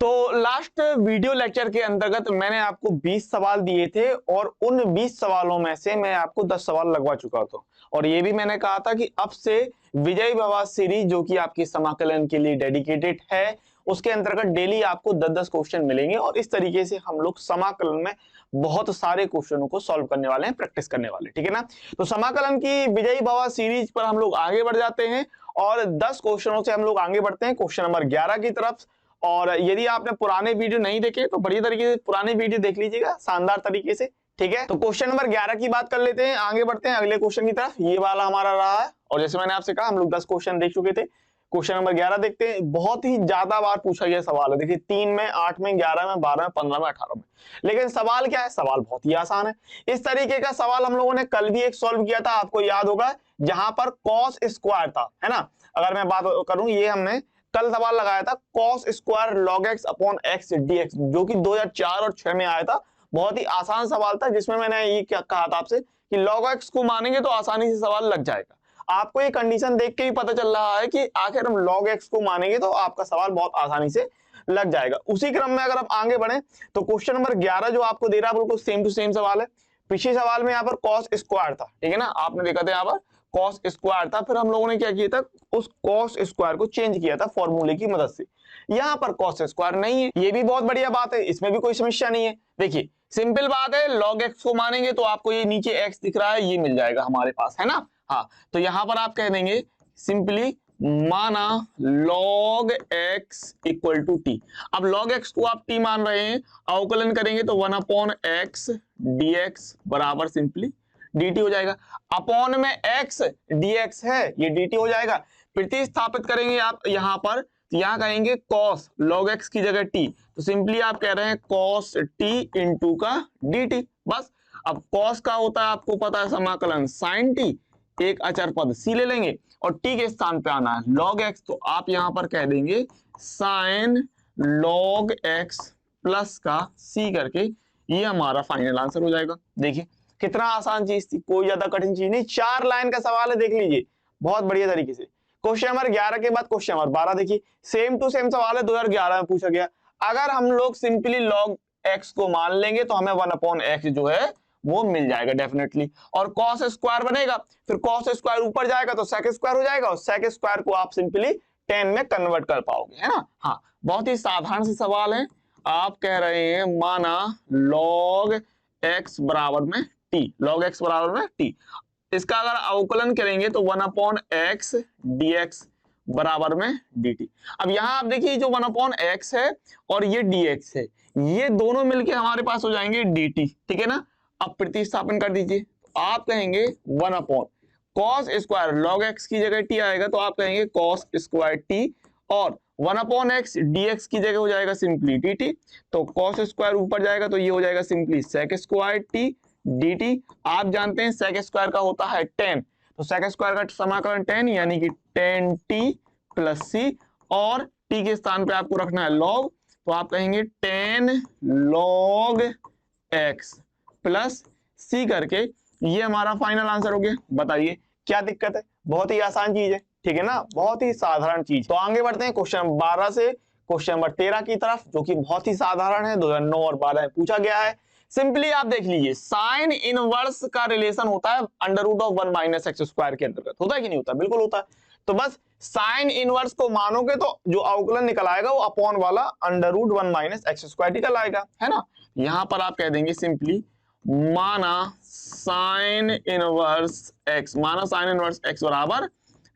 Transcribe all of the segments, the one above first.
तो last video lecture के अंतर्गत मैंने आपको 20 सवाल दिए थे और उन 20 सवालों में से मैं आपको 10 सवाल लगवा चुका था और ये भी मैंने कहा था कि अब से विजय भवा सीरीज जो कि आपकी समाकलन के लिए डेडिकेटेड है उसके अंतर्गत डेली आपको 10-10 क्वेश्चन मिलेंगे और इस तरीके से हम लोग समाकलन में बहुत सारे क्वेश्चनों को सॉल्व करने वाले हैं, प्रैक्टिस करने वाले, ठीक है ना। तो समाकलन की विजयी भवा सीरीज पर हम लोग आगे बढ़ जाते हैं और 10 क्वेश्चनों से हम लोग आगे बढ़ते हैं क्वेश्चन नंबर 11 की तरफ। और यदि आपने पुराने वीडियो नहीं देखे तो बढ़िया तरीके से पुराने वीडियो देख लीजिएगा शानदार तरीके से, ठीक है। तो क्वेश्चन नंबर 11 की बात कर लेते हैं, आगे बढ़ते हैं अगले क्वेश्चन की तरफ। ये वाला हमारा रहा है और जैसे मैंने आपसे कहा हम लोग 10 क्वेश्चन देख चुके थे। क्वेश्चन नंबर 11 देखते हैं, बहुत ही ज्यादा बार पूछा गया सवाल है। देखिए 3 में, 8 में, 11 में, 12 में, 15 में, 18 में। लेकिन सवाल क्या है? सवाल बहुत ही आसान है। इस तरीके का सवाल हम लोगों ने कल भी एक सॉल्व किया था, आपको याद होगा, जहां पर कॉस स्क्वायर था, है ना। अगर मैं बात करूं, ये हमने कल सवाल लगाया था cos square log x upon x dx, जो कि 2004 और 6 में आया था। बहुत ही आसान सवाल था जिसमें मैंने ये क्या कहा था आपसे कि लॉग एक्स को मानेंगे तो आसानी से सवाल लग जाएगा। आपको ये कंडीशन देख के ही पता चल रहा है कि आखिर हम log x को मानेंगे तो आपका सवाल बहुत आसानी से लग जाएगा। उसी क्रम में अगर आप आगे बढ़े तो क्वेश्चन नंबर 11 जो आपको दे रहा है बिल्कुल सेम टू सेम सवाल है। पिछले सवाल में यहाँ पर cos स्क्वायर था, ठीक है ना, आपने देखा था यहाँ पर cos स्क्वायर था, फिर हम लोगों ने क्या किया था, उस cos स्क्वायर को चेंज किया था फॉर्मूले की मदद से। यहाँ पर cos स्क्वायर नहीं है, ये भी बहुत बढ़िया बात है, इसमें भी कोई समस्या नहीं है। देखिए सिंपल बात है, log x को मानेंगे तो आपको ये नीचे x दिख रहा है, ये मिल जाएगा हमारे पास, है ना। हाँ, तो यहां पर आप कह देंगे सिंपली माना log x equal to t. अब log x को आप t मान रहे हैं, अवकलन करेंगे तो 1 अपॉन एक्स dx बराबर सिंपली dt हो जाएगा। अपॉन में x dx है, ये dt हो जाएगा। प्रतिस्थापित करेंगे आप यहां पर, यहां कहेंगे cos log x की जगह t, तो सिंपली आप कह रहे हैं cos t इंटू का dt, बस। अब cos का होता है आपको पता है समाकलन sin t, एक अचर पद c ले लेंगे और t के स्थान पे आना है log x, तो आप यहां पर कह देंगे sin log x प्लस का c करके, ये हमारा फाइनल आंसर हो जाएगा। देखिए कितना आसान चीज थी, कोई ज्यादा कठिन चीज नहीं, 4 लाइन का सवाल है, देख लीजिए बहुत बढ़िया तरीके से। क्वेश्चन नंबर 11 के बाद क्वेश्चन नंबर 12 देखिए, सेम टू सेम सवाल है, 2011 में पूछा गया। अगर हम लोग सिंपली log x को मान लेंगे तो हमें 1 अपॉन एक्स जो है वो मिल जाएगा डेफिनेटली, और cos स्क्वायर बनेगा, फिर cos स्क्वायर ऊपर जाएगा तो sec स्क्वायर हो जाएगा और sec स्क्वायर को आप सिंपली 10 में कन्वर्ट कर पाओगे, है ना। हाँ, बहुत ही साधारण से सवाल है। आप कह रहे हैं माना log x बराबर में t, log x बराबर में t, इसका अगर अवकलन करेंगे तो 1 अपॉन एक्स dx बराबर में dt। अब यहां आप देखिए जो 1 अपॉन एक्स है और ये dx है, ये दोनों मिलके हमारे पास हो जाएंगे dt, ठीक है ना। अब प्रतिस्थापन कर दीजिए, तो आप कहेंगे 1 upon cos square log x की जगह t आएगा तो आप कहेंगे cos स्क्वायर t, और 1 अपॉन एक्स dx की जगह हो जाएगा सिंपली dt, तो cos स्क्वायर ऊपर जाएगा तो ये हो जाएगा simply sec square t dt। आप जानते हैं sec स्क्वायर का होता है 10, तो sec स्क्वायर का समाकलन 10 यानी कि 10t प्लस c, और t के स्थान पे आपको रखना है log, तो आप कहेंगे 10 log x प्लस c करके, ये हमारा फाइनल आंसर हो गया। बताइए क्या दिक्कत है, बहुत ही आसान चीज है, ठीक है ना, बहुत ही साधारण चीज। तो आगे बढ़ते हैं क्वेश्चन नंबर 12 से क्वेश्चन नंबर 13 की तरफ, जो कि बहुत ही साधारण है, 2009 और 12 में पूछा गया है। सिंपली आप देख लीजिए, साइन इनवर्स का रिलेशन होता है under root of 1 minus x square के अंतर्गत, होता है कि नहीं होता? बिल्कुल होता है। तो बस साइन इनवर्स को मानोगे तो जो अवकलन निकल आएगा वो अपॉन वाला under root 1 minus x square निकल आएगा, है ना। यहां पर आप कह देंगे सिंपली माना साइन इनवर्स एक्स, माना साइन इनवर्स एक्स बराबर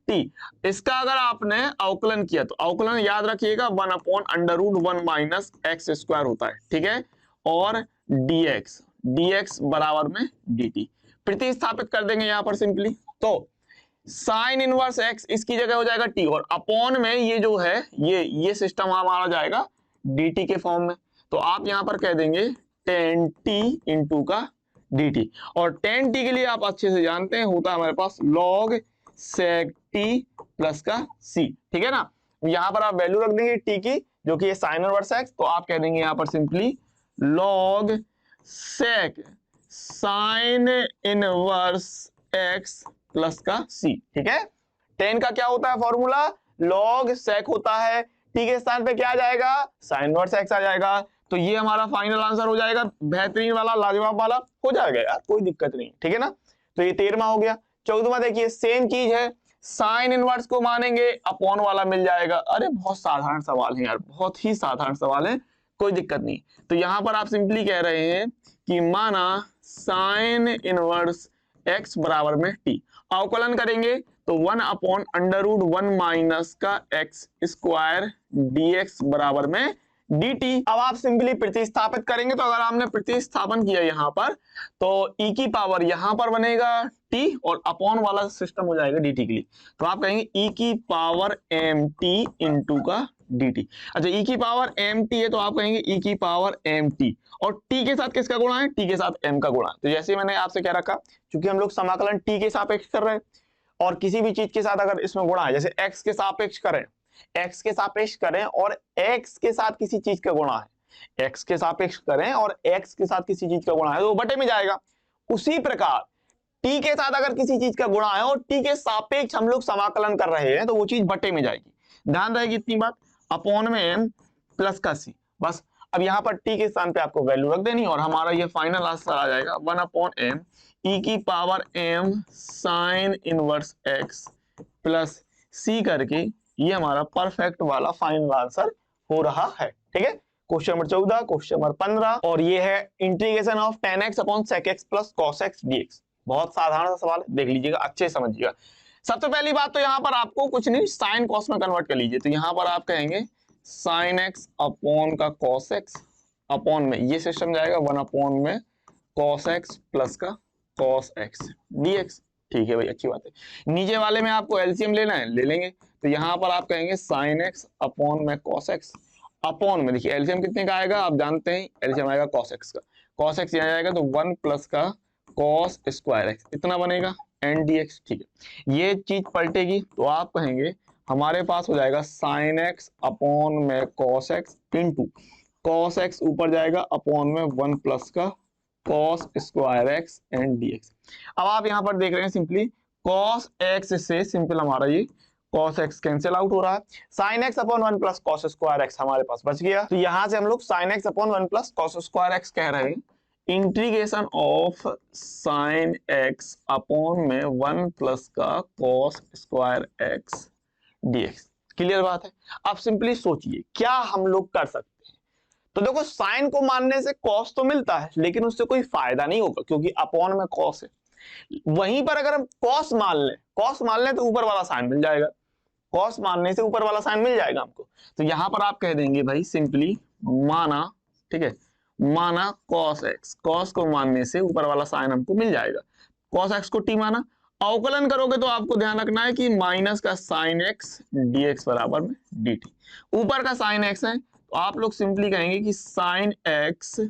टी। इसका अगर आपने अवकलन किया तो अवकलन याद रखिएगा 1 upon under root 1 minus x square होता है, ठीक है, और dx बराबर में dt। प्रतिस्थापित कर देंगे यहां पर सिंपली, तो साइन इनवर्स एक्स इसकी जगह हो जाएगा t, और अपॉन में ये जो है ये सिस्टम हमारा जाएगा dt के फॉर्म में, तो आप यहां पर कह देंगे 10t इंटू का dt, और 10t के लिए आप अच्छे से जानते हैं होता है हमारे पास log sec t प्लस का c, ठीक है ना। यहां पर आप वैल्यू रख देंगे t की, जो कि साइन इनवर्स एक्स, तो आप कह देंगे यहां पर simply log sec sine inverse x plus का c, ठीक है। 10 का क्या होता है फॉर्मूला, log sec होता है टी के स्थान पे क्या आ जाएगा, साइन इनवर्स एक्स आ जाएगा। तो ये हमारा फाइनल आंसर हो जाएगा, बेहतरीन वाला, लाजवाब वाला हो जाएगा यार, कोई दिक्कत नहीं, ठीक है ना। तो ये 13वां हो गया। 14वां देखिए सेम चीज है, साइन इनवर्स को मानेंगे अपॉन वाला मिल जाएगा। अरे बहुत साधारण सवाल है यार, बहुत ही साधारण सवाल है, कोई दिक्कत नहीं। तो यहां पर आप सिंपली कह रहे हैं कि माना साइन इनवर्स एक्स बराबर में टी, अवकलन करेंगे तो 1 अपॉन अंडर रूट 1 माइनस का एक्स स्क्वायर dx बराबर में dt। अब आप सिंपली प्रतिस्थापित करेंगे, तो अगर आपने प्रतिस्थापन किया यहां पर तो e की पावर यहां पर बनेगा t और अपॉन वाला सिस्टम हो जाएगा dt के लिए। तो आप कहेंगे e की पावर mt इंटू का dt। अच्छा e की पावर mt है तो आप कहेंगे e की पावर mt, और t के साथ किसका गुणा है, t के साथ m का गुणा। तो जैसे मैंने आपसे क्या रखा, क्योंकि हम लोग समाकलन t के सापेक्ष कर रहे हैं और किसी भी चीज के साथ अगर इसमें गुणा है, जैसे x के सापेक्ष करें, x के सापेक्ष करें और x के साथ किसी चीज का गुणा है, x के सापेक्ष करें और x के साथ किसी चीज का गुणा है तो वो बटे में जाएगा। उसी प्रकार t के साथ अगर किसी चीज का गुणा है और t के सापेक्ष हम लोग समाकलन कर रहे हैं तो वो चीज बटे में जाएगी। ध्यान रहेगी इतनी बात, अपॉन में m प्लस का c, बस। अब यहाँ पर t के स्थान पे आपको वैल्यू रख देनी और हमारा ये फाइनल आंसर आ जाएगा 1 अपॉन m e की power m sine inverse x plus c करके, ये हमारा परफेक्ट वाला फाइनल आंसर हो रहा है, ठीक है। क्वेश्चन नंबर 14, क्वेश्चन नंबर 15 और ये है integration of tan x upon sec x plus cos x dx। बहुत साधारण सा सवाल है, देख लीजिएगा, अच्छे समझिएगा। सबसे पहली बात तो यहाँ पर आपको कुछ नहीं, साइन कॉस में कन्वर्ट कर लीजिए। तो यहाँ पर आप कहेंगे साइन x अपॉन का cos x अपॉन में ये सिस्टम जाएगा 1 अपॉन में cos x प्लस का cos x dx। ठीक है भाई, अच्छी बात है। नीचे वाले में आपको एलसीएम लेना है, ले लेंगे। तो यहाँ पर आप कहेंगे साइन x अपॉन में cos x अपॉन में, देखिए एलसीएम कितने का आएगा आप जानते हैं, एलसीएम आएगा cos x का, cos x यहाँ जाएगा तो 1 प्लस का cos स्क्वायर x इतना बनेगा एन dx। ठीक है, ये चीज पलटेगी तो आप कहेंगे हमारे पास हो जाएगा साइन x अपॉन में cos x into cos x ऊपर जाएगा अपॉन में 1 प्लस का cos square x and dx। अब आप यहाँ पर देख रहे हैं सिंपली cos x से सिंपल हमारा ये cos x कैंसिल आउट हो रहा है, sin x upon 1 plus cos square x हमारे पास बच गया। तो यहाँ से हम लोग sin x upon 1 plus cos square x कह रहे हैं, integration of sin x upon में 1 प्लस का cos square x dx। Clear बात है। अब सिंपली सोचिए क्या हम लोग कर सकते हैं। तो देखो साइन को मानने से cos तो मिलता है लेकिन उससे कोई फायदा नहीं होगा क्योंकि अपॉन में cos है। वहीं पर अगर हम cos मान लें तो ऊपर वाला साइन मिल जाएगा, cos मानने से ऊपर वाला साइन मिल जाएगा हमको। तो यहां पर आप कह देंगे भाई सिंपली माना, ठीक है, माना cos x, को मानने से ऊपर वाला साइन हमको मिल जाएगा, cos x को t माना। अवकलन करोगे तो आपको ध्यान रखना है कि माइनस का साइन x dx बराबर में dt। ऊपर का साइन x है तो आप लोग सिंपली कहेंगे कि साइन x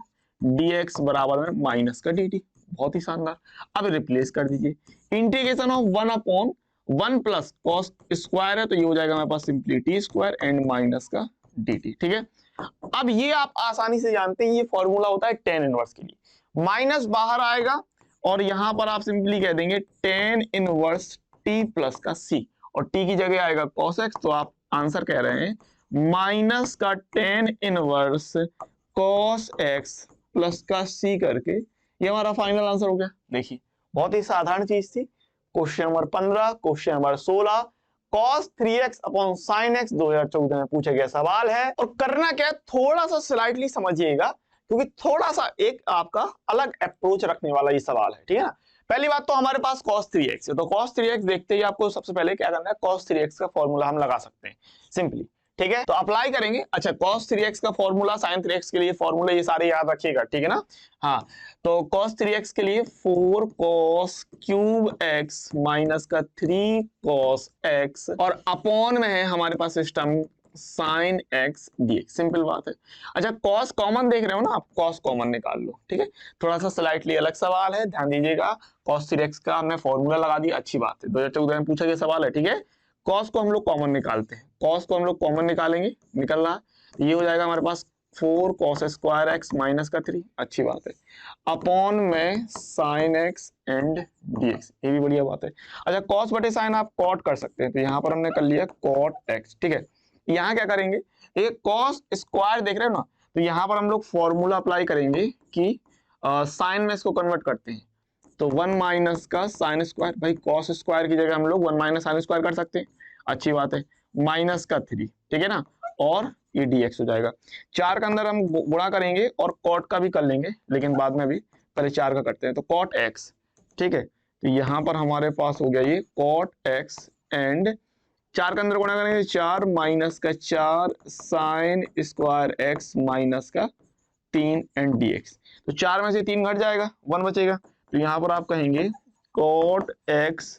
dx बराबर में माइनस का dt। बहुत ही शानदार। अब रिप्लेस कर दीजिए, integration of 1 upon 1 plus cos square है तो ये हो जाएगा हमारे पास simply t square and minus का dt। ठीक है, अब ये आप आसानी से जानते हैं, ये फॉर्मूला होता है tan इनवर्स के लिए। माइनस बाहर आएगा और यहां पर आप सिंपली कह देंगे tan इनवर्स t प्लस का c और t की जगह आएगा cos x। तो आप आंसर कह रहे हैं माइनस का tan inverse cos x plus का c करके, ये हमारा फाइनल आंसर हो गया। देखिए बहुत ही साधारण चीज थी। Question number 15, question number 16 cos 3x upon sin x 2014 में पूछा गया सवाल है। और करना क्या है, थोड़ा सा स्लाइटली समझिएगा क्योंकि थोड़ा सा एक आपका अलग अप्रोच रखने वाला ये सवाल है, ठीक है ना। पहली बात तो हमारे पास cos 3x है, तो cos 3x देखते ही आपको सबसे पहले क्या करना है, cos 3x का फॉर्मूला हम लगा सकते हैं सिंपली, ठीक है। तो अप्लाई करेंगे। अच्छा, cos 3x का फॉर्मूला, sin 3x के लिए फॉर्मूला, ये सारे याद रखिएगा, ठीक है ना। हाँ, तो cos 3x के लिए 4 cos क्यूब x माइनस का 3 cos x और अपॉन में है हमारे पास system sin x dx। Simple बात है। अच्छा, cos कॉमन देख रहे हो ना आप, cos कॉमन निकाल लो, ठीक है। थोड़ा सा स्लाइटली अलग सवाल है, ध्यान दीजिएगा। cos 3x का हमने फॉर्मूला लगा दिया, अच्छी बात है, 2014 में पूछा गया सवाल है, ठीक है। cos को हम लोग कॉमन निकालते हैं, cos को हम लोग कॉमन निकालेंगे, निकल रहा है, ये हो जाएगा हमारे पास 4 cos स्क्वायर x माइनस का 3, अच्छी बात है, अपॉन में sin x एंड dx, ये भी बढ़िया बात है। अच्छा, cos बटे sin आप cot कर सकते हैं, तो यहाँ पर हमने कर लिया cot x, ठीक है। यहाँ क्या करेंगे, एक कॉस स्क्वायर देख रहे हो ना, तो यहाँ पर हम लोग फॉर्मूला अप्लाई करेंगे कि साइन में इसको कन्वर्ट करते हैं। तो 1 माइनस का साइन स्क्वायर, भाई कॉस स्क्वायर की जगह हम लोग 1 माइनस साइन स्क्वायर कर सकते हैं, अच्छी बात है। माइनस का 3, ठीक है ना, और ये dx हो जाएगा। 4 का अंदर हम गुणा करेंगे और कॉट का भी कर लेंगे, लेकिन बाद में भी पहले 4 का करते हैं। तो कॉट x, ठीक है, तो यहाँ पर हमारे पास हो गया ये कॉट x एंड 4 का अंदर गुणा करेंगे 4 माइनस का 4 साइन स्क्वायर x माइनस का 3 एंड dx। तो 4 में से 3 घट जाएगा, 1 बचेगा। तो यहाँ पर आप कहेंगे cot x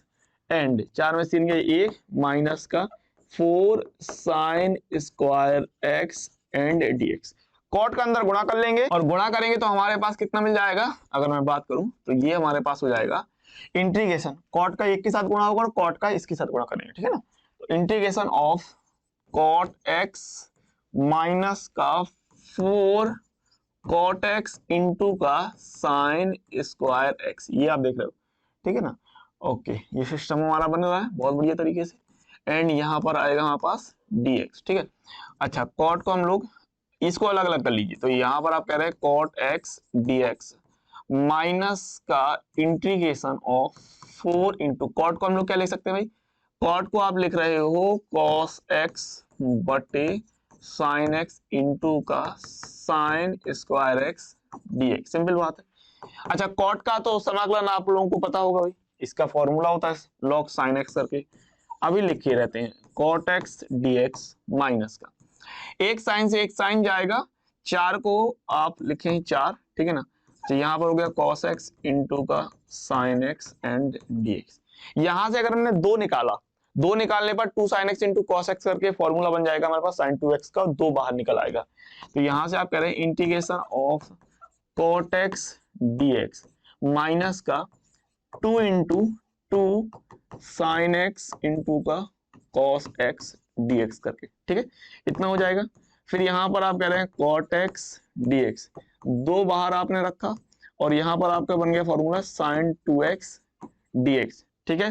एंड 4 में से 3 गए 1 माइनस का 4 sine square x and dx। Cot का अंदर गुणा कर लेंगे और गुणा करेंगे तो हमारे पास कितना मिल जाएगा, अगर मैं बात करूं तो ये हमारे पास हो जाएगा इंटीग्रेशन, कॉट का एक के साथ गुणा होगा और कॉट का इसके साथ गुणा करेंगे, ठीक है ना। तो integration of cot x minus का 4 कॉट x इंटू का साइन स्क्वायर x, ये आप देख रहे हो, ठीक है ना। ओके, ये सिस्टम हमारा बन रहा है बहुत बढ़िया तरीके से। एंड यहाँ पर आएगा हमारे पास dx, ठीक है। अच्छा, कॉट को हम लोग इसको अलग अलग कर लीजिए। तो यहाँ पर आप कह रहे हैं कॉट x dx माइनस का इंटीग्रेशन ऑफ 4 इंटू कॉट को हम लोग क्या लिख सकते हैं भाई, कॉट को आप लिख रहे हो cos x बटे साइन x इंटू का sine square x dx, simple बात है। अच्छा, कॉट का तो समाकलन आप लोगों को पता होगा भाई, इसका फॉर्मूला होता है log sin x करके, अभी लिखे रहते हैं cot x dx माइनस का एक साइन से एक साइन जाएगा, 4 को आप लिखें 4, ठीक है ना। तो यहाँ पर हो गया cos x इंटू का sin x एंड dx। यहां से अगर हमने 2 निकाला, 2 निकालने पर 2 sin x into cos x करके फॉर्मूला बन जाएगा हमारे पास sin 2x का, 2 बाहर निकल आएगा। तो यहां से आप कह रहे हैं integration of cot x dx minus का 2 इंटू 2 साइन x इंटू का cos x dx करके, ठीक है, इतना हो जाएगा। फिर यहां पर आप कह रहे हैं cot x dx, 2 बाहर आपने रखा और यहां पर आपका बन गया फॉर्मूला sin 2x dx, ठीक है।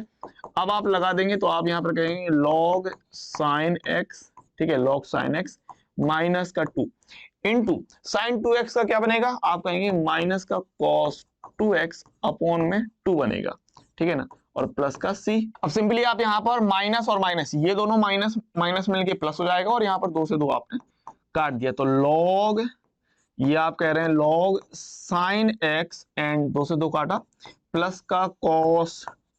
अब आप लगा देंगे तो आप यहां पर कहेंगे log sin x, ठीक है, log sin x माइनस का 2 इंटू sin 2x का क्या बनेगा, आप कहेंगे माइनस का cos 2x अपॉन में 2 बनेगा, ठीक है ना, और प्लस का c। अब सिंपली आप यहाँ पर माइनस और माइनस, ये दोनों माइनस माइनस मिलके प्लस हो जाएगा और यहाँ पर 2 से 2 आपने काट दिया। तो log, ये आप कह रहे हैं log sin x एंड 2 से 2 काटा प्लस का cos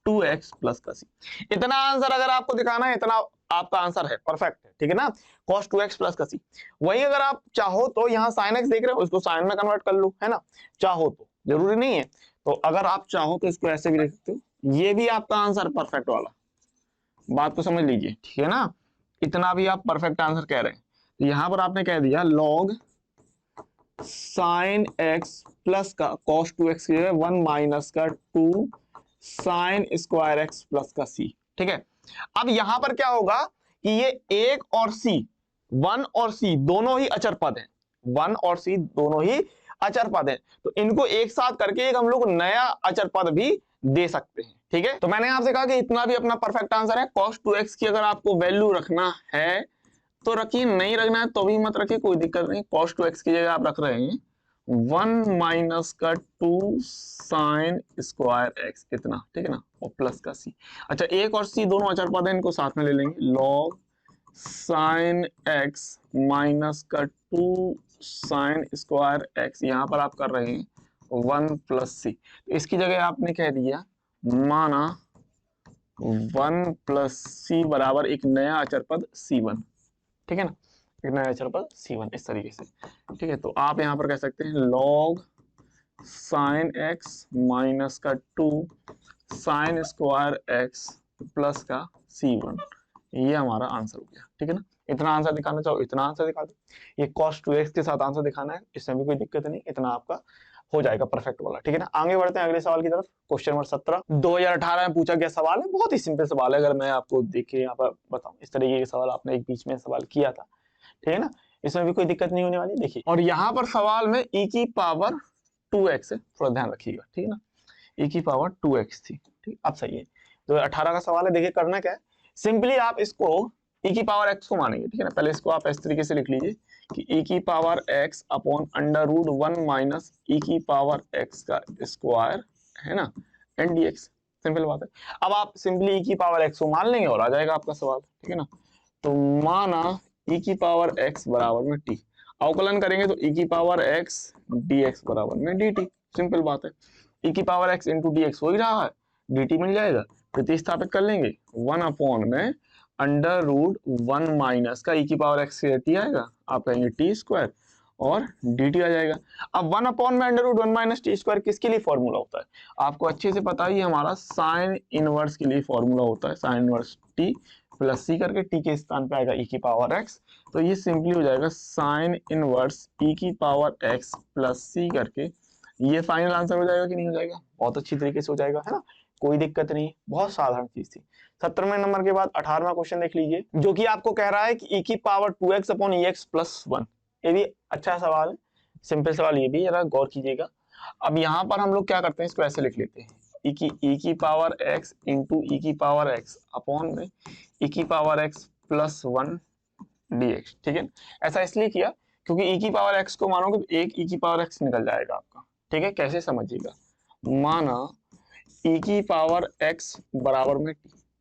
2x प्लस का c। इतना आंसर अगर आपको दिखाना है, इतना आपका आंसर है, परफेक्ट है, ठीक है ना, cos 2x प्लस का c। वही अगर आप चाहो तो यहाँ sin x देख रहे हो, इसको sin में कन्वर्ट कर लो, है ना, चाहो तो, जरूरी नहीं है। तो अगर आप चाहो तो इसको ऐसे भी लिख सकते हो, ये भी आपका आंसर परफेक्ट वाला, बात को समझ लीजिए, ठीक है ना, इतना भी आप परफेक्ट आंसर कह रहे हैं। तो यहां पर आपने कह दिया log sin x प्लस का cos 2x की जगह 1 माइनस का 2 साइन स्क्वायर x प्लस का c, ठीक है। अब यहां पर क्या होगा कि ये 1 और c, 1 और c दोनों ही अचर पद हैं, 1 और c दोनों ही अचर पद हैं, तो इनको एक साथ करके एक हम लोग नया अचर पद भी दे सकते हैं, ठीक है। तो मैंने आपसे कहा कि इतना भी अपना परफेक्ट आंसर है। cos 2x की अगर आपको वैल्यू रखना है तो रखिए, नहीं रखना है तो भी मत रखिए, कोई दिक्कत नहीं। cos 2x की जगह आप रख रहे हैं 1 माइनस का 2 साइन स्क्वायर x, इतना, ठीक है ना, और प्लस का c। अच्छा, 1 और c दोनों अचर पद हैं, इनको साथ में ले लेंगे, log साइन x माइनस का 2 साइन स्क्वायर x, यहां पर आप कर रहे हैं 1 प्लस c। तो इसकी जगह आपने कह दिया माना 1 प्लस c बराबर एक नया अचर पद c1, ठीक है ना, एक नया अचर पद c1, इस तरीके से, ठीक है। तो आप यहां पर कह सकते हैं log साइन x माइनस का 2 साइन स्क्वायर x प्लस का c1, ये हमारा आंसर हो गया, ठीक है ना। इतना आंसर दिखाना चाहो इतना आंसर दिखा दो, ये cos 2x के साथ आंसर दिखाना है, इसमें भी कोई दिक्कत नहीं, इतना आपका हो जाएगा परफेक्ट वाला, ठीक है ना। आगे बढ़ते हैं अगले सवाल की तरफ। क्वेश्चन नंबर 17 2018 में पूछा गया सवाल है, बहुत ही सिंपल सवाल है। अगर मैं आपको देखिए यहाँ पर बताऊं, इस तरीके के सवाल आपने एक बीच में सवाल किया था, ठीक है ना, इसमें भी कोई दिक्कत नहीं होने वाली। देखिए, और यहाँ पर सवाल में e की पावर 2x है, थोड़ा ध्यान रखिएगा, ठीक है ना, e की पावर 2x थी, ठीक। अब सही है, तो 18 का सवाल है। देखिए करना क्या है, सिंपली आप इसको e की पावर x को मानेंगे, ठीक है ना। पहले इसको आप इस तरीके से लिख लीजिए कि e की power x upon under root 1 minus e की पावर x का स्क्वायर, है ना, एंड dx। सिंपल बात है। अब आप सिंपली e की पावर x को मान लेंगे और आ जाएगा आपका सवाल, ठीक है ना। तो माना e की पावर x बराबर में t, अवकलन करेंगे तो e की पावर x dx बराबर में dt। सिंपल बात है। e की पावर x इंटू dx हो ही रहा है, dt मिल जाएगा, प्रतिस्थापित कर लेंगे 1 अपॉन में अंडर रूट 1 माइनस का e की पावर x से t आएगा, आप कहेंगे टी स्क्वायर और dt आ जाएगा। अब 1 अपॉन में under root 1 minus t square किसके लिए फॉर्मूला होता है, आपको अच्छे से पता है, हमारा साइन इनवर्स के लिए फॉर्मूला होता है, साइन इनवर्स t प्लस सी करके t के स्थान पे आएगा e की पावर x, तो ये सिंपली हो जाएगा साइन इनवर्स e की पावर x प्लस सी करके। ये फाइनल आंसर हो जाएगा कि नहीं हो जाएगा, बहुत अच्छी तरीके से हो जाएगा, है ना, कोई दिक्कत नहीं, बहुत साधारण चीज थी। 17वें नंबर के बाद 18वां क्वेश्चन देख लीजिए, जो कि आपको कह रहा है कि e की power 2x upon x plus 1। ये भी अच्छा सवाल है, सिंपल सवाल, ये भी जरा गौर कीजिएगा। अब यहाँ पर हम लोग क्या करते हैं, इसको ऐसे लिख लेते हैं, e की पावर x इंटू e की पावर x अपॉन में e की पावर x प्लस 1 dx, ठीक है। ऐसा इसलिए किया क्योंकि e की पावर x को मानोगे तो एक e की पावर x निकल जाएगा आपका, ठीक है। कैसे समझिएगा, माना e की पावर x बराबर में t,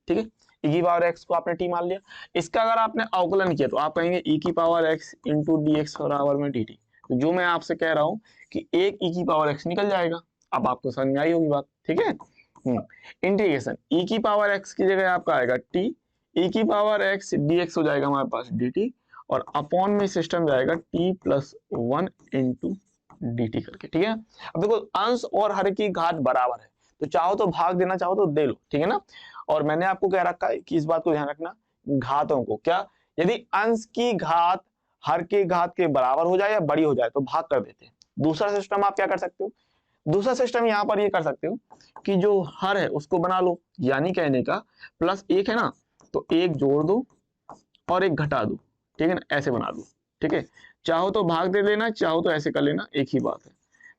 ठीक है, e की पावर x को आपने t मान लिया, इसका अगर आपने अवकलन किया तो आप कहेंगे e की पावर x इंटू dx बराबर में dt। तो जो मैं आपसे कह रहा हूं कि एक e की पावर x निकल जाएगा, अब आपको समझ में आई होगी बात, ठीक है। इंटीग्रेशन e की पावर x की जगह आपका आएगा t, e की पावर x dx हो जाएगा हमारे पास dt, और अपॉन में सिस्टम जाएगा t प्लस 1 इंटू dt करके, ठीक है। अब देखो अंश और हर की घात बराबर है, तो चाहो तो भाग देना, चाहो तो दे लो, ठीक है ना। और मैंने आपको कह रखा है कि इस बात को ध्यान रखना, घातों को क्या, यदि अंश की घात हर की घात के बराबर हो जाए या बड़ी हो जाए तो भाग कर देते हैं। दूसरा सिस्टम आप क्या कर सकते हो, दूसरा सिस्टम यहाँ पर ये कर सकते हो कि जो हर है उसको बना लो, यानी कहने का प्लस एक है ना, तो एक जोड़ दो और एक घटा दो, ठीक है ना, ऐसे बना दो, ठीक है। चाहो तो भाग दे लेना, चाहो तो ऐसे कर लेना, एक ही बात है।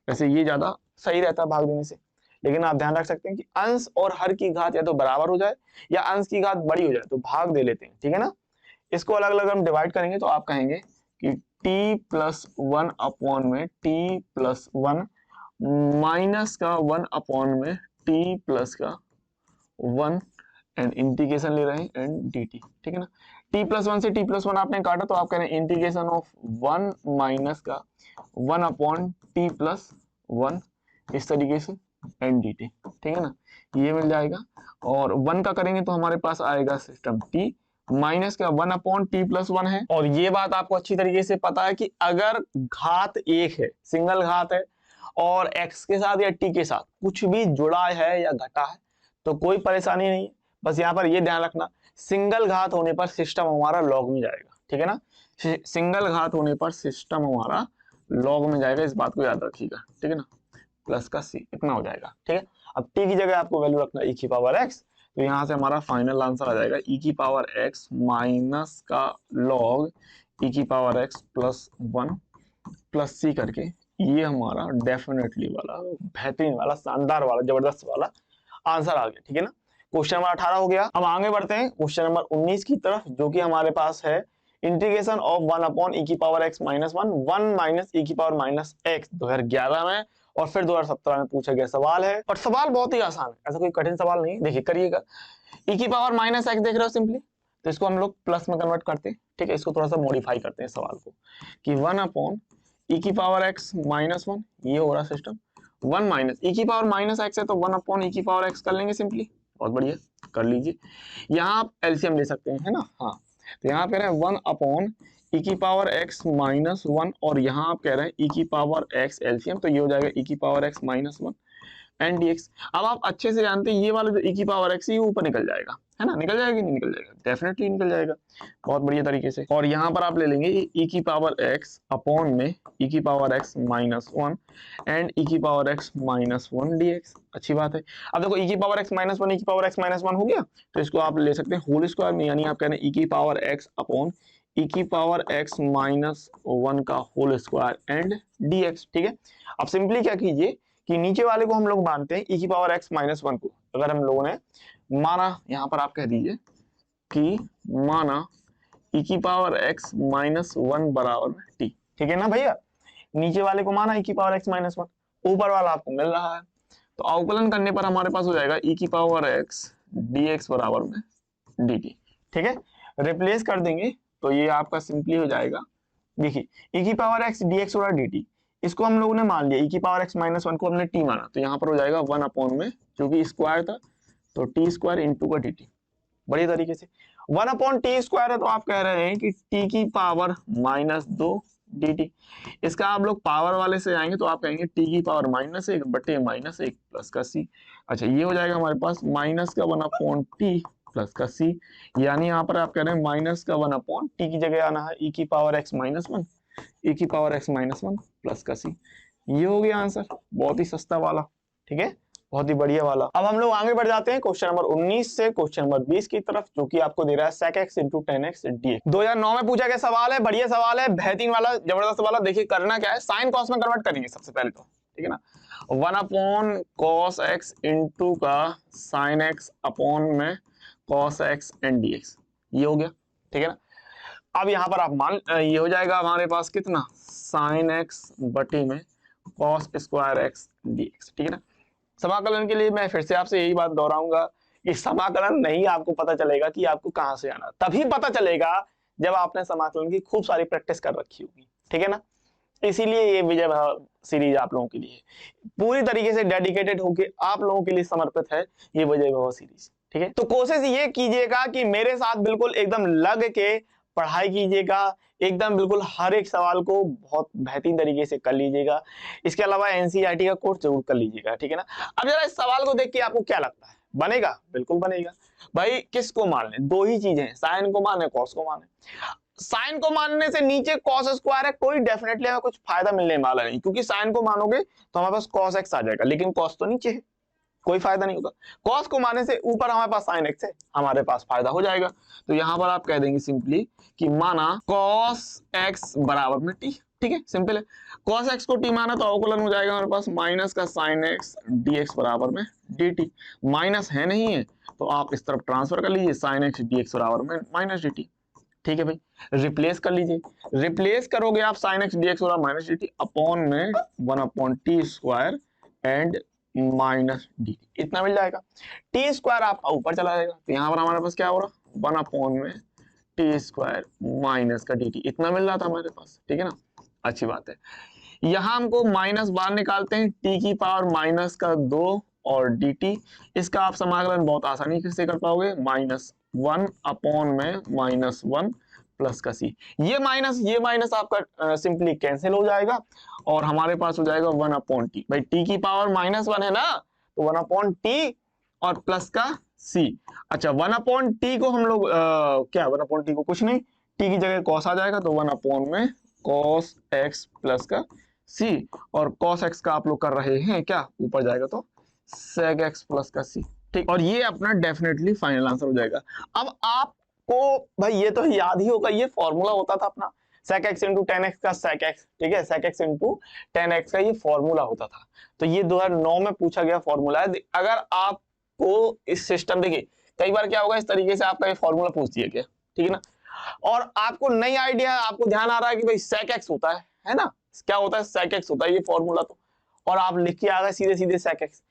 वैसे ये ज्यादा सही रहता है भाग देने से, लेकिन आप ध्यान रख सकते हैं कि अंश और हर की घात या तो बराबर हो जाए या अंश की घात बड़ी हो जाए तो भाग दे लेते हैं, ठीक है ना। इसको अलग अलग हम डिवाइड करेंगे तो आप कहेंगे कि t प्लस 1 अपॉन में t प्लस 1 माइनस का 1 अपॉन में t प्लस का 1 एंड इंटीग्रेशन ले रहे हैं एंड dt, ठीक है ना। t प्लस 1 से t प्लस 1 आपने काटा तो आप कह रहे हैं इंटीग्रेशन ऑफ 1 माइनस का 1 अपॉन t प्लस 1, इस तरीके से एंड dt, ठीक है ना, ये मिल जाएगा। और 1 का करेंगे तो हमारे पास आएगा सिस्टम t माइनस का 1 अपॉन टी प्लस 1 है। और ये बात आपको अच्छी तरीके से पता है कि अगर घात एक है, सिंगल घात है, और x के साथ या t के साथ कुछ भी जुड़ा है या घटा है तो कोई परेशानी नहीं है। बस यहाँ पर ये ध्यान रखना, सिंगल घात होने पर सिस्टम हमारा लॉग में जाएगा, ठीक है ना, सिंगल घात होने पर सिस्टम हमारा लॉग में जाएगा, इस बात को याद रखिएगा, ठीक है ना, प्लस का c इतना हो जाएगा, ठीक है। अब t की जगह आपको वैल्यू रखना e की पावर x, तो यहाँ से हमारा फाइनल आंसर आ जाएगा e की पावर x माइनस का लॉग e की power x plus 1 plus c करके, ये हमारा डेफिनेटली वाला, बेहतरीन वाला, शानदार वाला, जबरदस्त वाला आंसर आ गया, ठीक है ना। क्वेश्चन नंबर 18 हो गया। अब आगे बढ़ते हैं क्वेश्चन नंबर 19 की तरफ, जो कि हमारे पास है इंटीग्रेशन ऑफ 1 अपॉन e की power x minus 1 minus e की पावर माइनस x 2011 में और फिर 2017 में पूछा गया सवाल है। और सवाल बहुत ही आसान है, ऐसा कोई कठिन सवाल नहीं है। देखिए करिएगा, e की पावर माइनस x देख रहे हो सिंपली, तो इसको हम लोग प्लस में कन्वर्ट करते हैं, ठीक है। इसको थोड़ा सा मॉडिफाई करते हैं सवाल को कि 1 अपॉन e की पावर x माइनस 1, ये हो रहा सिस्टम, 1 माइनस e की पावर माइनस x है तो 1 अपॉन e की पावर x कर लेंगे सिंपली, बहुत बढ़िया कर लीजिए। यहाँ आप एलसीएम ले सकते हैं, है ना, हाँ, तो यहाँ पे 1 अपॉन e की पावर x माइनस 1 और यहाँ आप कह रहे हैं e की पावर x एलसीएम, तो ये हो जाएगा e की power x minus 1 and dx। अब आप अच्छे से जानते हैं ये वाला जो e की पावर x ये ऊपर निकल जाएगा, है ना, निकल जाएगा, नहीं निकल जाएगा, डेफिनेटली निकल जाएगा, बहुत बढ़िया तरीके से। और यहाँ पर आप ले लेंगे e की पावर x अपॉन में e की power x minus 1 and e की पावर x माइनस 1 dx, अच्छी बात है। अब देखो e की पावर x माइनस 1 e की पावर x माइनस 1 हो गया, तो इसको आप ले सकते हैं होल स्क्वायर में, यानी आप कह रहे हैं e की पावर x अपॉन e की पावर x माइनस 1 का होल स्क्वायर एंड dx, ठीक है। अब सिंपली क्या कीजिए कि नीचे वाले को हम लोग मानते हैं e की पावर x माइनस 1 को, अगर हम लोगों ने माना, यहाँ पर आप कह दीजिए कि माना e की पावर x माइनस 1 बराबर में t। ठीक है ना भैया, नीचे वाले को माना e की पावर x माइनस 1, ऊपर वाला आपको मिल रहा है, तो अवकलन करने पर हमारे पास हो जाएगा e की पावर x dx बराबर में dt। ठीक है, रिप्लेस कर देंगे तो ये आपका सिंपली हो जाएगा, देखिए e की पावर x dx और dt, इसको हम लोगों ने मान लिया, e की पावर x माइनस 1 को हमने t माना, तो यहाँ पर हो जाएगा 1 अपॉन में, क्योंकि स्क्वायर था तो t स्क्वायर इंटू का dt। बढ़िया तरीके से 1 अपॉन टी स्क्वायर है, तो आप कह रहे हैं कि t की पावर माइनस 2 dt। इसका आप लोग पावर वाले से आएंगे तो आप कहेंगे t की पावर माइनस 1 बटे माइनस 1 प्लस का c। अच्छा, ये हो जाएगा हमारे पास माइनस का 1 अपॉन टी प्लस का c, यानी यहाँ पर आप कह रहे हैं माइनस का 1 अपॉन टी की जगह आना है e की पावर x माइनस 1, e की पावर x माइनस 1 प्लस का c। ये हो गया आंसर, बहुत ही सस्ता वाला। ठीक है, बहुत ही बढ़िया वाला। अब हम लोग आगे बढ़ जाते हैं क्वेश्चन नंबर 19 से क्वेश्चन नंबर 20 की तरफ, जो कि आपको दे रहा है sec x into 10x dx। 2009 में पूछा गया सवाल है, बढ़िया सवाल है, बेहतरीन वाला, जबरदस्त वाला। देखिए करना क्या है, साइन कॉस में कन्वर्ट करेंगे सबसे पहले तो, ठीक है ना। 1 अपॉन कॉस x इंटू का साइन x अपॉन में कॉस x एंड dx, ये हो गया। ठीक है ना, अब यहाँ पर आप मान, ये हो जाएगा हमारे पास कितना, साइन x बटे में कॉस स्क्वायर x dx। ठीक है ना, समाकलन के लिए मैं फिर से आपसे यही बात दोहराऊंगा कि समाकलन नहीं आपको पता चलेगा कि आपको कहां से आना, तभी पता चलेगा जब आपने समाकलन की खूब सारी प्रैक्टिस कर रखी होगी। ठीक है ना, इसीलिए ये विजय भव सीरीज आप लोगों के लिए पूरी तरीके से डेडिकेटेड होकर आप लोगों के लिए समर्पित है, ये विजय भव सीरीज। ठीक है, तो कोशिश ये कीजिएगा कि मेरे साथ बिल्कुल एकदम लग के पढ़ाई कीजिएगा, एकदम बिल्कुल हर एक सवाल को बहुत बेहतरीन तरीके से कर लीजिएगा। इसके अलावा एनसीईआरटी का कोर्स जरूर कर लीजिएगा। ठीक है ना, अब जरा इस सवाल को देख के आपको क्या लगता है, बनेगा? बिल्कुल बनेगा भाई। किसको मान लें, दो ही चीजें हैं, साइन को माने कॉस को माने। साइन को मानने से नीचे कॉस स्क्वायर है, कोई डेफिनेटली हमें कुछ फायदा मिलने वाला नहीं, क्योंकि साइन को मानोगे तो हमारे पास कॉस एक्स आ जाएगा, लेकिन कॉस तो नीचे है, कोई फायदा नहीं होगा। कॉस को मानने से ऊपर हमारे पास साइन एक्स है, हमारे पास फायदा हो जाएगा। तो यहां पर आप कह देंगे सिंपली कि माना कॉस एक्स बराबर में टी। ठीक है, सिंपल है। कॉस एक्स को टी माना तो अवकलन हो जाएगा हमारे पास माइनस का साइन एक्स डीएक्स बराबर में dt। माइनस है नहीं है तो आप इस तरफ ट्रांसफर कर लीजिए, साइन एक्स डीएक्स बराबर में माइनस dt। ठीक है भाई, रिप्लेस कर लीजिए, रिप्लेस करोगे आप साइन एक्स डीएक्स बराबर माइनस dt अपॉन में 1 upon T square and minus D, इतना मिल जाएगा। टी स्क्वायर आपका ऊपर चला जाएगा, तो यहाँ पर हमारे पास क्या हो रहा, 1 अपॉन में टी स्क्वायर माइनस का डी टी, इतना मिल रहा था हमारे पास। ठीक है ना, अच्छी बात है। यहाँ हमको माइनस बाहर निकालते हैं, टी की पावर माइनस का 2 और डी टी, इसका आप समाकलन बहुत आसानी से कर पाओगे, माइनस 1 अपॉन में माइनस 1 प्लस का सी। ये माइनस आपका सिंपली कैंसिल हो जाएगा और हमारे पास हो जाएगा 1 अपॉन टी। भाई टी की पावर माइनस 1 है ना, तो 1 अपॉन टी और प्लस का सी। अच्छा, 1 अपॉन टी को हम लोग क्या, 1 अपॉन टी को कुछ नहीं, टी की जगह कॉस आ जाएगा, तो 1 अपॉन में कॉस एक्स प्लस का सी, और कॉस एक्स का आप लोग कर रहे हैं क्या, ऊपर जाएगा तो सेक एक्स प्लस का सी। ठीक, और ये अपना डेफिनेटली फाइनल आंसर हो जाएगा। अब आपको भाई ये तो याद ही होगा, ये फॉर्मूला होता था अपना sec x into ten x का sec x। ठीक है, sec x into ten x का ये फॉर्मूला होता था, तो ये 2009 में पूछा गया फॉर्मूला है। अगर आपको इस सिस्टम, देखिए कई बार क्या होगा, इस तरीके से आपका ये फॉर्मूला पूछ दिया गया, ठीक है ना, और आपको नई आइडिया, आपको ध्यान आ रहा है कि भाई sec x होता है ना, क्या होता है, sec x होता है ये फॉर्मूला, तो और आप लिख के आ गए सीधे सीधे sec x।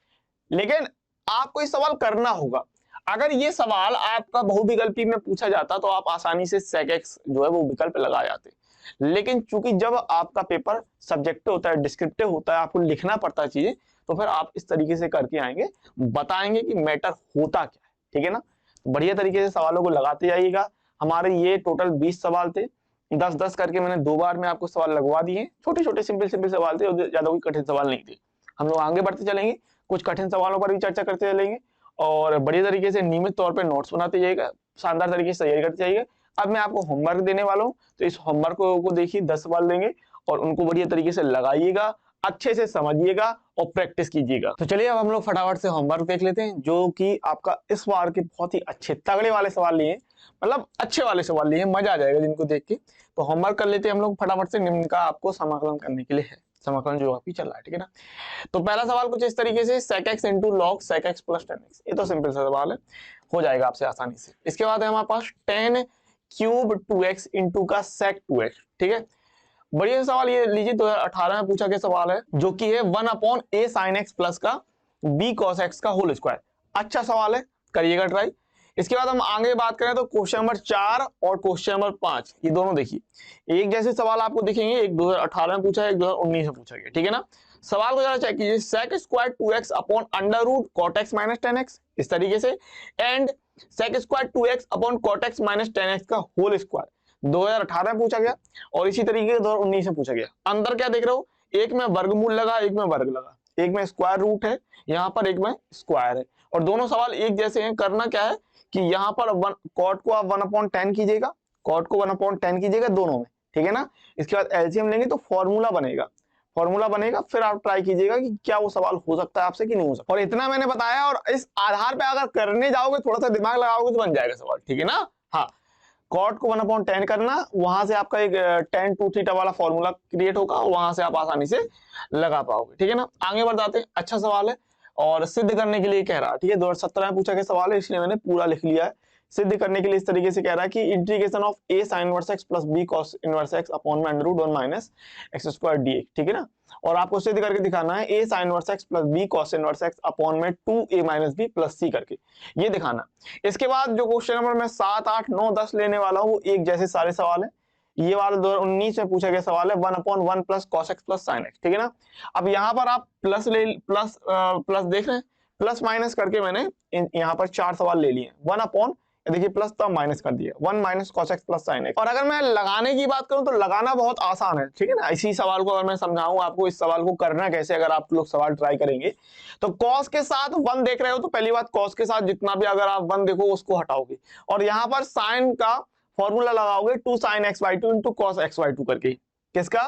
लेकिन आपको ये सवाल करना होगा, अगर ये सवाल आपका बहुविकल्पी में पूछा जाता तो आप आसानी से sec x जो है वो विकल्प लगा जाते, लेकिन चूंकि जब आपका पेपर सब्जेक्टिव होता है, डिस्क्रिप्टिव होता है, आपको लिखना पड़ता है चीजें, तो फिर आप इस तरीके से करके आएंगे, बताएंगे कि मैटर होता क्या है। ठीक है ना, बढ़िया तरीके से सवालों को लगाते जाइएगा। हमारे ये टोटल 20 सवाल थे, 10-10 करके मैंने 2 बार में आपको सवाल लगवा दिए। छोटे छोटे सिंपल सवाल थे, ज्यादा कोई कठिन सवाल नहीं थे। हम लोग आगे बढ़ते चलेंगे, कुछ कठिन सवालों पर भी चर्चा करते चलेंगे और बढ़िया तरीके से नियमित तौर पर नोट्स बनाते जाइएगा, शानदार तरीके से तैयारी करते जाइएगा। अब मैं आपको होमवर्क देने वाला हूं, तो इस होमवर्क को देखिए 10 सवाल देंगे और उनको बढ़िया तरीके से लगाइएगा, अच्छे से समझिएगा और प्रैक्टिस कीजिएगा। तो चलिए अब हम लोग फटाफट से होमवर्क देख लेते हैं, जो कि आपका इस बार के बहुत ही अच्छे तगड़े वाले सवाल लिए, मतलब अच्छे वाले सवाल लिए, मजा आ जाएगा जिनको देख के। तो होमवर्क कर लेते हैं हम लोग फटाफट से, निम्न का आपको समाकलन करने के लिए है, समाकलन जो आपकी चल रहा है। ठीक है ना, तो पहला सवाल कुछ इस तरीके से, sec x into log sec x plus ten x, ये तो सिंपल सा सवाल है, हो जाएगा आपसे आसानी से। इसके बाद है हमारे पास tan क्यूब 2x इंटू का सेक 2x। ठीक है, बढ़िया सवाल ये लीजिए 2018 में पूछा गया सवाल है, जो कि है 1/a sin x प्लस का b cos x का होल स्क्वायर। अच्छा सवाल है, करिएगा ट्राई। इसके बाद हम आगे बात करें तो क्वेश्चन नंबर 4 और क्वेश्चन नंबर 5, ये दोनों देखिए एक जैसे सवाल आपको दिखेंगे, एक 2018 में पूछा है, एक 2019 में पूछा गया। ठीक है ना, सवाल को जरा चेक कीजिए, sec square 2x upon under root cot x minus 10x, इस तरीके से, and sec square 2x upon cot x minus 10x का होल स्क्वायर 2018 में पूछा गया और इसी तरीके से 2019 में पूछा गया। अंदर क्या देख रहे हो, एक में वर्गमूल लगा, एक में वर्ग लगा, एक में स्क्वायर रूट है, यहाँ पर एक में स्क्वायर है, और दोनों सवाल एक जैसे हैं। करना क्या है कि यहाँ पर कॉट को आप 1/10 कीजिएगा, कॉट को 1/10 कीजिएगा दोनों में। ठीक है ना, इसके बाद एलसीएम लेंगे तो फॉर्मूला बनेगा, फिर आप ट्राई कीजिएगा कि क्या वो सवाल हो सकता है आपसे कि नहीं हो सकता। और इतना मैंने बताया, और इस आधार पे अगर करने जाओगे, थोड़ा सा दिमाग लगाओगे तो बन जाएगा सवाल। ठीक है ना, हाँ, कॉट को 1/10 करना, वहां से आपका एक tan 2 थीटा वाला फॉर्मूला क्रिएट होगा, वहां से आप आसानी से लगा पाओगे। ठीक है ना, आगे बढ़ जाते हैं। अच्छा सवाल है और सिद्ध करने के लिए कह रहा है। ठीक है, 2017 में पूछा गया सवाल है, इसलिए मैंने पूरा लिख लिया है। सिद्ध करने के लिए इस तरीके से कह रहा है कि integration of a sin inverse x plus b cos inverse x upon में under root 1 minus x square dx। ठीक है ना, और आपको सिद्ध करके दिखाना है a sin inverse x plus b cos inverse x upon में 2a minus b plus c करके, ये दिखाना। इसके बाद जो क्वेश्चन नंबर मैं 7, 8, 9, 10 लेने वाला हूँ, वो एक जैसे सारे सवाल है। ये वाला 2019 में पूछा गया सवाल है 1/1 plus cos x plus sin x। ठीक है ना, अब यहाँ पर आप प्लस देख रहे हैं, प्लस माइनस करके मैंने यहाँ पर 4 सवाल ले लिए। 1/, देखिए प्लस तो माइनस कर दिया, 1 minus cos x plus sin x। और अगर मैं लगाने की बात करूं तो लगाना बहुत आसान है। ठीक है ना, इसी सवाल को अगर मैं समझाऊं आपको, इस सवाल को करना कैसे, अगर आप लोग सवाल ट्राई करेंगे तो cos के साथ 1 देख रहे हो तो पहली बात, cos के साथ जितना भी अगर आप 1 देखो उसको हटाओगे, और यहाँ पर sin का फॉर्मूला लगाओगे 2 sin x/2 into cos x/2 करके। किसका,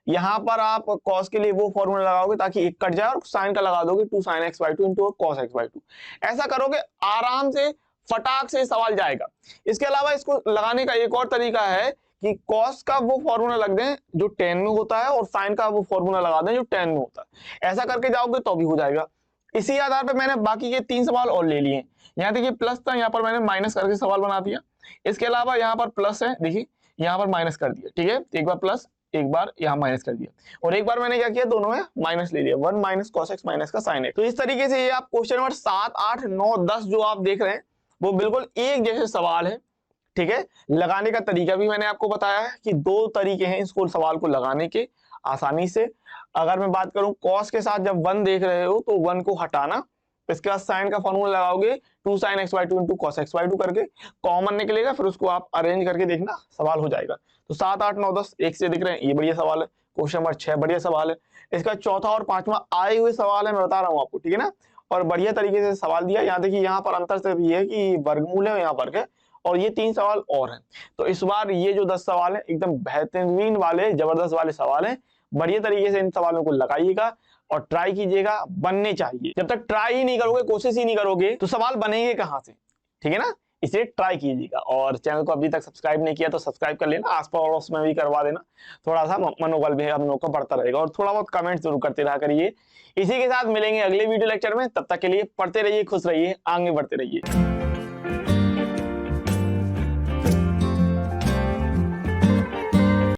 यहाँ पर आप cos के लिए वो फॉर्मूला लगाओगे ताकि एक कट जाए, और sin का लगा दोगे 2 sin x/2 into cos x/2। ऐसा करोगे आराम से, फटाक से सवाल जाएगा। इसके अलावा इसको लगाने का एक और तरीका है कि cos का वो फॉर्मूला लग दें जो tan में होता है, और sin का वो फॉर्मूला लगा दें जो tan में होता है। ऐसा करके जाओगे तो भी हो जाएगा। इसी आधार पे मैंने बाकी के 3 सवाल और ले लिए। यहाँ देखिए प्लस था, यहाँ पर मैंने माइनस करके सवाल बना दिया। इसके अलावा यहाँ पर प्लस है, देखिए यहाँ पर माइनस कर दिया। ठीक है, एक बार प्लस, एक बार यहाँ माइनस कर दिया, और एक बार मैंने क्या किया, दोनों में माइनस ले लिया, 1 माइनस cos x माइनस का sin x। तो इस तरीके से ये आप क्वेश्चन नंबर 7, 8, 9, 10 जो आप देख रहे हैं वो बिल्कुल एक जैसे सवाल है। ठीक है, लगाने का तरीका भी मैंने आपको बताया है कि 2 तरीके हैं इसको, सवाल को लगाने के आसानी से। अगर मैं बात करूं cos के साथ जब 1 देख रहे हो तो 1 को हटाना, इसके बाद sin का फॉर्मूला लगाओगे 2 sin x/2 into cos x/2 करके, कॉमन निकलेगा, फिर उसको आप अरेंज करके देखना, सवाल हो जाएगा। तो 7, 8, 9, 10 एक से दिख रहे हैं, ये बढ़िया सवाल है। क्वेश्चन नंबर 6 बढ़िया सवाल है। इसका चौथा और 5वां आए हुए सवाल है, मैं बता रहा हूँ आपको। ठीक है ना, और बढ़िया तरीके से सवाल दिया। यहाँ देखिए, यहाँ पर अंतर सिर्फ ये है कि वर्गमूल है, यहाँ वर्ग है, और ये 3 सवाल और हैं। तो इस बार ये जो 10 सवाल है एकदम बेहतरीन वाले, जबरदस्त वाले सवाल हैं। बढ़िया तरीके से इन सवालों को लगाइएगा और ट्राई कीजिएगा, बनने चाहिए। जब तक ट्राई ही नहीं करोगे, कोशिश ही नहीं करोगे, तो सवाल बनेंगे कहाँ से। ठीक है ना, इसे ट्राई कीजिएगा। और चैनल को अभी तक सब्सक्राइब नहीं किया तो सब्सक्राइब कर लेना, आस पड़ोस में भी करवा देना, थोड़ा सा मनोबल भी हम लोग का बढ़ता रहेगा। और थोड़ा बहुत कमेंट जरूर करते रहा करिए। इसी के साथ मिलेंगे अगले वीडियो लेक्चर में, तब तक के लिए पढ़ते रहिए, खुश रहिए, आगे बढ़ते रहिए।